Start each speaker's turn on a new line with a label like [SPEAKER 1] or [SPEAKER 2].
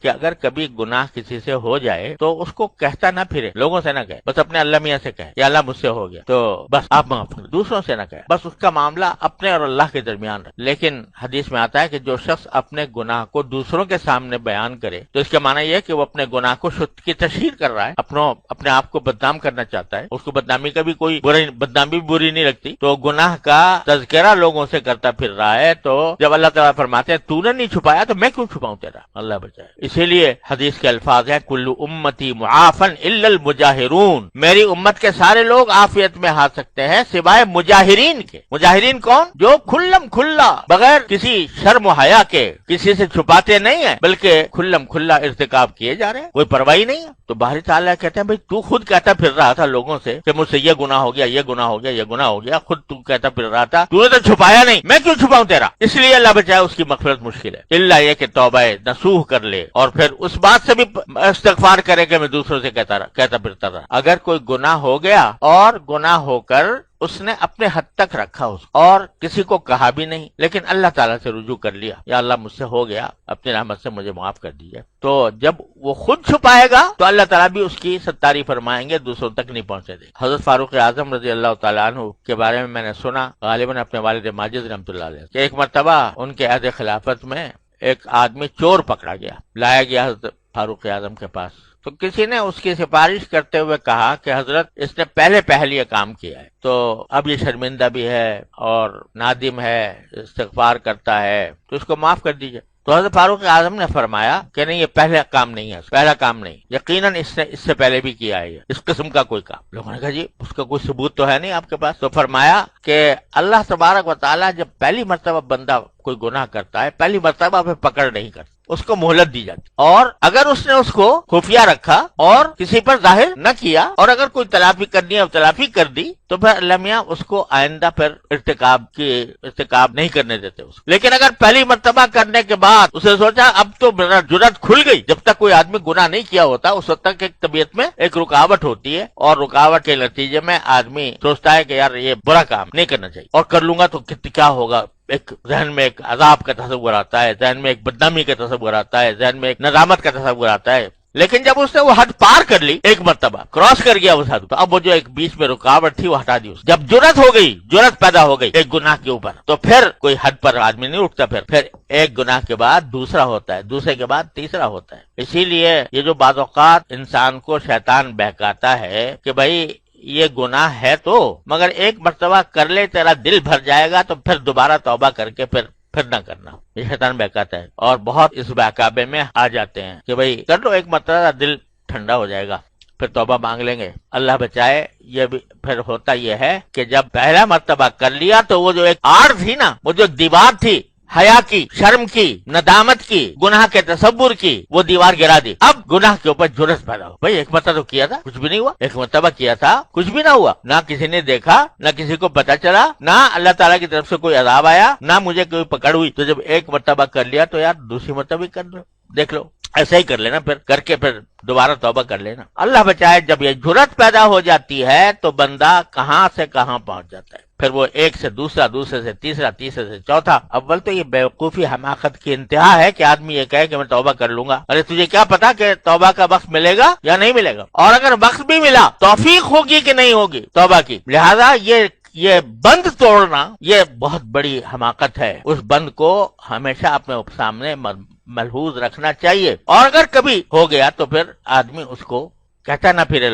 [SPEAKER 1] کہ اگر کبھی گناہ کسی سے ہو جائے تو اس کو کہتا نہ پھرے، لوگوں سے نہ کہے، بس اپنے اللہ میاں سے کہے یا اللہ مجھ سے ہو گیا تو بس آپ معاف کریں، دوسروں سے نہ کہے، بس اس کا معاملہ اپنے اور اللہ کے درمیان رہے۔ لیکن حدیث میں آتا ہے کہ جو شخص اپنے گناہ کو دوسروں کے سامنے بیان کرے تو اس کا معنی یہ ہے کہ وہ اپنے گناہ کو کی تشہیر کر رہا ہے، اپنے آپ کو بدنام کرنا چاہتا ہے، اس کو بدنامی کا بھی کوئی بدنامی بھی بری نہیں لگتی، تو گناہ کا تذکرہ لوگوں سے کرتا پھر رہا ہے۔ تو جب اللہ تعالیٰ فرماتے ہیں تو نے نہیں چھپایا تو میں کیوں چھپاؤں تیرا، اللہ بچائے۔ اسی لیے حدیث کے الفاظ ہیں کل امتی معافن الا المجاہرون، میری امت کے سارے لوگ عافیت میں آ سکتے ہیں سوائے مجاہرین کے۔ مجاہرین کون؟ جو کھلم کھلا بغیر کسی شرم و حیا کے کسی سے چھپاتے نہیں ہیں بلکہ کھلم کھلا ارتکاب کیے جا رہے ہیں، کوئی پرواہ نہیں ہے۔ تو باری تعالیٰ کہتے ہیں بھئی تو خود کہتا پھر رہا تھا لوگوں سے کہ مجھ سے یہ گناہ ہو گیا، یہ گناہ ہو گیا، یہ گناہ ہو گیا، خود تو کہتا پھر رہا تھا، تو نے تو چھپایا نہیں، میں کیوں چھپاؤں تیرا؟ اس لیے اللہ بچائے اس کی مغفرت مشکل ہے، الا یہ کہ توبہ نصوح کر لے اور پھر اس بات سے بھی استغفار کرے کہ میں دوسروں سے کہتا پھرتا رہا۔ اگر کوئی گناہ ہو گیا اور گناہ ہو کر اس نے اپنے حد تک رکھا اس اور کسی کو کہا بھی نہیں، لیکن اللہ تعالیٰ سے رجوع کر لیا، یا اللہ مجھ سے ہو گیا، اپنی رحمت سے مجھے معاف کر دیجئے، تو جب وہ خود چھپائے گا تو اللہ تعالیٰ بھی اس کی ستاری فرمائیں گے، دوسروں تک نہیں پہنچے دے۔ حضرت فاروق اعظم رضی اللہ تعالیٰ عنہ کے بارے میں نے سنا، غالباً اپنے والد ماجد رحمۃ اللہ علیہ، کہ ایک مرتبہ ان کے عہد خلافت میں ایک آدمی چور پکڑا گیا، لایا گیا حضرت فاروق اعظم کے پاس، تو کسی نے اس کی سفارش کرتے ہوئے کہا کہ حضرت اس نے پہلے یہ کام کیا ہے تو اب یہ شرمندہ بھی ہے اور نادم ہے، استغفار کرتا ہے، تو اس کو معاف کر دیجئے۔ تو حضرت فاروق اعظم نے فرمایا کہ نہیں، یہ پہلا کام نہیں ہے، پہلا کام نہیں، یقیناً اس نے اس سے پہلے بھی کیا ہے اس قسم کا کوئی کام۔ لوگوں نے کہا جی اس کا کوئی ثبوت تو ہے نہیں آپ کے پاس؟ تو فرمایا کہ اللہ تبارک و تعالیٰ جب پہلی مرتبہ بندہ کوئی گناہ کرتا ہے، پہلی مرتبہ پھر پکڑ نہیں کرتا، اس کو مہلت دی جاتی، اور اگر اس نے اس کو خفیہ رکھا اور کسی پر ظاہر نہ کیا اور اگر کوئی تلافی کرنی ہے تلافی کر دی تو پھر اللہ میاں اس کو آئندہ پھر ارتکاب نہیں کرنے دیتے اس کو۔ لیکن اگر پہلی مرتبہ کرنے کے بعد اسے سوچا اب تو میرا جرات کھل گئی، جب تک کوئی آدمی گناہ نہیں کیا ہوتا اس وقت تک ایک طبیعت میں ایک رکاوٹ ہوتی ہے، اور رکاوٹ کے نتیجے میں آدمی سوچتا ہے کہ یار یہ برا کام نہیں کرنا چاہیے، اور کر لوں گا تو کیا ہوگا، ایک ذہن میں ایک عذاب کا تصور آتا ہے، ذہن میں ایک بدنامی کا تصور آتا ہے، ذہن میں ایک ندامت کا تصور آتا ہے۔ لیکن جب اس نے وہ حد پار کر لی، ایک مرتبہ کراس کر گیا اس حد، تو اب وہ جو ایک بیچ میں رکاوٹ تھی وہ ہٹا دی اس۔ جب جرات ہو گئی، جرات پیدا ہو گئی ایک گناہ کے اوپر، تو پھر کوئی حد پر آدمی نہیں اٹھتا، پھر ایک گناہ کے بعد دوسرا ہوتا ہے، دوسرے کے بعد تیسرا ہوتا ہے۔ اسی لیے یہ جو بعض اوقات انسان کو شیطان بہکاتا ہے کہ بھائی یہ گناہ ہے تو مگر ایک مرتبہ کر لے تیرا دل بھر جائے گا تو پھر دوبارہ توبہ کر کے پھر نہ کرنا، یہ شیطان بہکاتا ہے، اور بہت اس بہکاوے میں آ جاتے ہیں کہ بھئی کر لو ایک مرتبہ، دل ٹھنڈا ہو جائے گا، پھر توبہ مانگ لیں گے، اللہ بچائے۔ یہ بھی پھر ہوتا یہ ہے کہ جب پہلا مرتبہ کر لیا تو وہ جو ایک آڑ تھی نا، وہ جو دیوار تھی حیا کی، شرم کی، ندامت کی، گناہ کے تصور کی، وہ دیوار گرا دی، اب گناہ کے اوپر جرات پیدا ہو۔ بھئی ایک مرتبہ تو کیا تھا کچھ بھی نہیں ہوا، ایک مرتبہ کیا تھا کچھ بھی نہ ہوا، نہ کسی نے دیکھا، نہ کسی کو پتا چلا، نہ اللہ تعالیٰ کی طرف سے کوئی عذاب آیا، نہ مجھے کوئی پکڑ ہوئی۔ تو جب ایک مرتبہ کر لیا تو یار دوسری مرتبہ کر لو، دیکھ لو، ایسا ہی کر لینا، پھر کر کے پھر دوبارہ توبہ کر لینا۔ اللہ بچائے جب یہ جرات پیدا ہو جاتی ہے تو بندہ کہاں سے کہاں پہنچ جاتا ہے، پھر وہ ایک سے دوسرا، دوسرے سے تیسرا، تیسرے سے چوتھا۔ اول تو یہ بیوقوفی حماقت کی انتہا ہے کہ آدمی یہ کہے کہ میں توبہ کر لوں گا۔ ارے تجھے کیا پتا کہ توبہ کا وقت ملے گا یا نہیں ملے گا، اور اگر وقت بھی ملا توفیق ہوگی کہ نہیں ہوگی توبہ کی۔ لہذا یہ بند توڑنا یہ بہت بڑی حماقت ہے، اس بند کو ہمیشہ اپنے سامنے ملحوظ رکھنا چاہیے، اور اگر کبھی ہو گیا تو پھر آدمی اس کو کہتا نہ پھرے لوگ